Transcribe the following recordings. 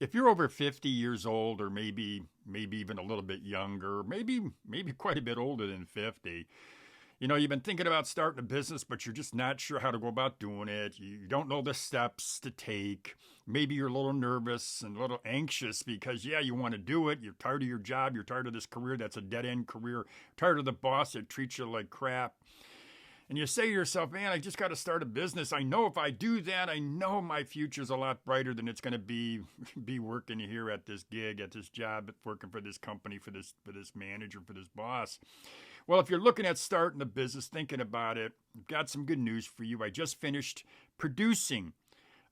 If you're over 50 years old, or maybe even a little bit younger, maybe quite a bit older than 50, you've been thinking about starting a business, but you're just not sure how to go about doing it. You don't know the steps to take. Maybe you're a little nervous and a little anxious because, yeah, you want to do it. You're tired of your job. You're tired of this career that's a dead end career. Tired of the boss that treats you like crap. And you say to yourself, man, I just got to start a business. I know if I do that, I know my future's a lot brighter than it's going to be working here at this gig, at this job, working for this company, for this manager, for this boss. Well, if you're looking at starting a business, thinking about it, I've got some good news for you. I just finished producing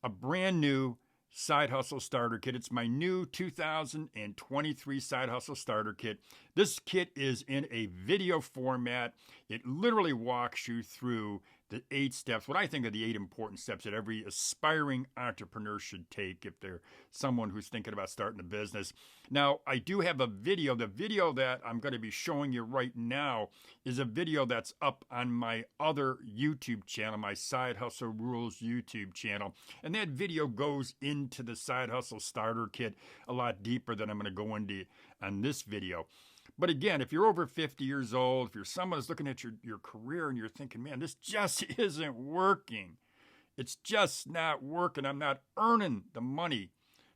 a brand new Side Hustle Starter Kit. It's my new 2023 Side Hustle Starter Kit. This kit is in a video format. It literally walks you through the 8 steps, what I think are the 8 important steps that every aspiring entrepreneur should take if they're someone who's thinking about starting a business. Now, I do have a video. The video that I'm going to be showing you right now is a video that's up on my other YouTube channel, my Side Hustle Rules YouTube channel. And that video goes into the Side Hustle Starter Kit a lot deeper than I'm going to go into on this video. But again, if you're over 50 years old, if you're someone who's looking at your career and you're thinking, man, this just isn't working. It's just not working. I'm not earning the money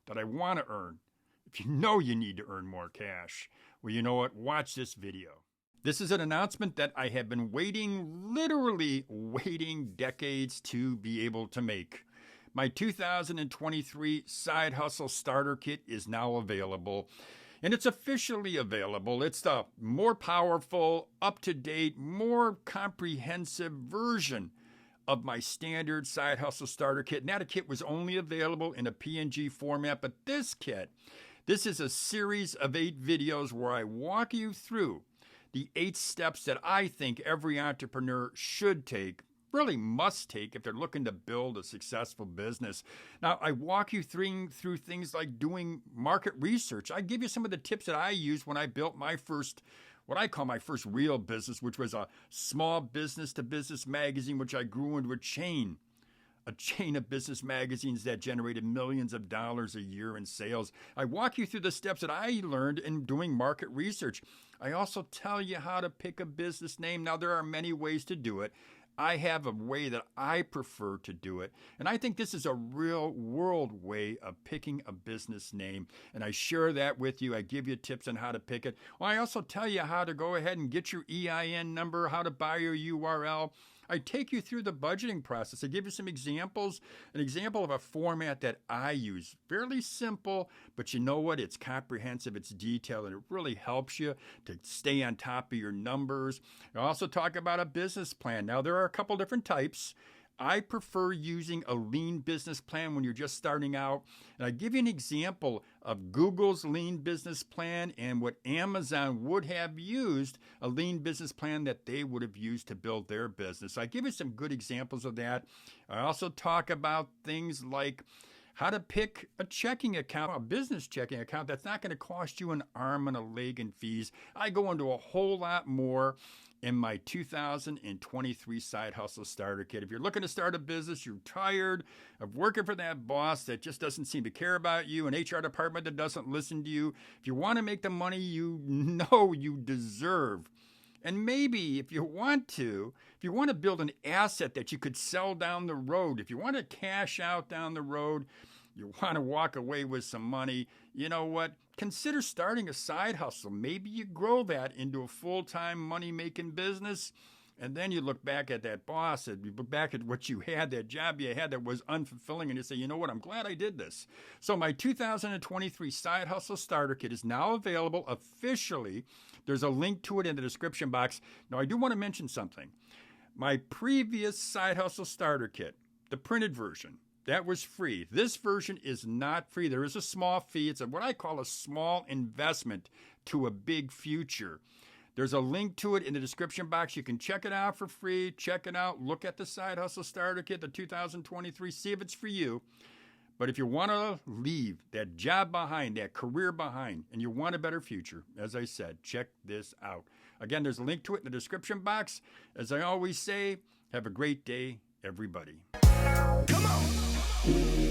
that I want to earn. If you know you need to earn more cash, well, you know what? Watch this video. This is an announcement that I have been literally waiting decades to be able to make. My 2023 Side Hustle Starter Kit is now available. And it's officially available. It's the more powerful, up-to-date, more comprehensive version of my standard Side Hustle Starter Kit. And that kit was only available in a PNG format. But this kit, this is a series of 8 videos where I walk you through the 8 steps that I think every entrepreneur should take, really must take if they're looking to build a successful business. Now, I walk you through things like doing market research. I give you some of the tips that I used when I built my first, what I call my first real business, which was a small business-to-business magazine, which I grew into a chain of business magazines that generated millions of dollars a year in sales. I walk you through the steps that I learned in doing market research. I also tell you how to pick a business name. Now, there are many ways to do it. I have a way that I prefer to do it, and I think this is a real world way of picking a business name, and I share that with you. I give you tips on how to pick it. Well, I also tell you how to go ahead and get your EIN number, how to buy your URL. I take you through the budgeting process. I give you some examples, an example of a format that I use. Fairly simple, but you know what? It's comprehensive, it's detailed, and it really helps you to stay on top of your numbers. I also talk about a business plan. Now, there are a couple different types. I prefer using a lean business plan when you're just starting out. And I give you an example of Google's lean business plan and what Amazon would have used, a lean business plan that they would have used to build their business. I give you some good examples of that. I also talk about things like how to pick a checking account, a business checking account that's not going to cost you an arm and a leg in fees. I go into a whole lot more in my 2023 Side Hustle Starter Kit. If you're looking to start a business, you're tired of working for that boss that just doesn't seem to care about you, an HR department that doesn't listen to you, if you want to make the money you know you deserve, and maybe if you want to build an asset that you could sell down the road, if you want to cash out down the road, you want to walk away with some money, you know what? Consider starting a side hustle. Maybe you grow that into a full-time money-making business, and then you look back at that boss, and you look back at what you had, that job you had that was unfulfilling, and you say, you know what, I'm glad I did this. So my 2023 Side Hustle Starter Kit is now available officially. There's a link to it in the description box. Now, I do want to mention something. My previous Side Hustle Starter Kit, the printed version, that was free. This version is not free. There is a small fee. It's what I call a small investment to a big future. There's a link to it in the description box. You can check it out for free. Check it out. Look at the Side Hustle Starter Kit, the 2023. See if it's for you. But if you want to leave that job behind, that career behind, and you want a better future, as I said, check this out. Again, there's a link to it in the description box. As I always say, have a great day, everybody. Come on.